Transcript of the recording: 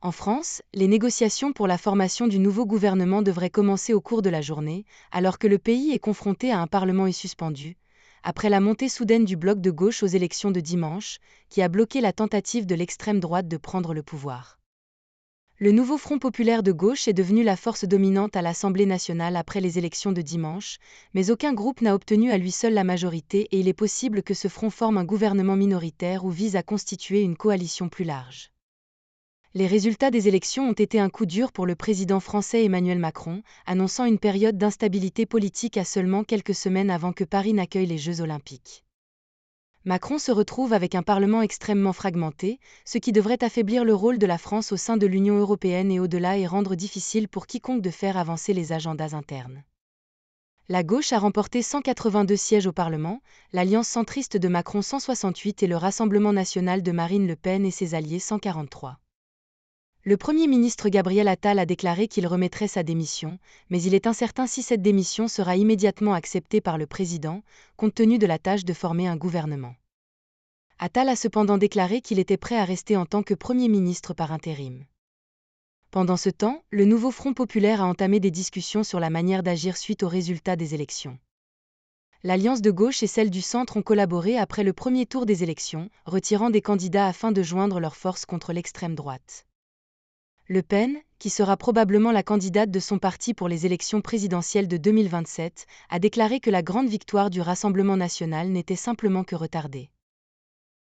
En France, les négociations pour la formation du nouveau gouvernement devraient commencer au cours de la journée, alors que le pays est confronté à un parlement suspendu, après la montée soudaine du bloc de gauche aux élections de dimanche, qui a bloqué la tentative de l'extrême droite de prendre le pouvoir. Le nouveau Front populaire de gauche est devenu la force dominante à l'Assemblée nationale après les élections de dimanche, mais aucun groupe n'a obtenu à lui seul la majorité et il est possible que ce front forme un gouvernement minoritaire ou vise à constituer une coalition plus large. Les résultats des élections ont été un coup dur pour le président français Emmanuel Macron, annonçant une période d'instabilité politique à seulement quelques semaines avant que Paris n'accueille les Jeux olympiques. Macron se retrouve avec un Parlement extrêmement fragmenté, ce qui devrait affaiblir le rôle de la France au sein de l'Union européenne et au-delà et rendre difficile pour quiconque de faire avancer les agendas internes. La gauche a remporté 182 sièges au Parlement, l'Alliance centriste de Macron 168 et le Rassemblement national de Marine Le Pen et ses alliés 143. Le Premier ministre Gabriel Attal a déclaré qu'il remettrait sa démission, mais il est incertain si cette démission sera immédiatement acceptée par le président, compte tenu de la tâche de former un gouvernement. Attal a cependant déclaré qu'il était prêt à rester en tant que Premier ministre par intérim. Pendant ce temps, le nouveau Front populaire a entamé des discussions sur la manière d'agir suite aux résultats des élections. L'Alliance de gauche et celle du centre ont collaboré après le premier tour des élections, retirant des candidats afin de joindre leurs forces contre l'extrême droite. Le Pen, qui sera probablement la candidate de son parti pour les élections présidentielles de 2027, a déclaré que la grande victoire du Rassemblement national n'était simplement que retardée.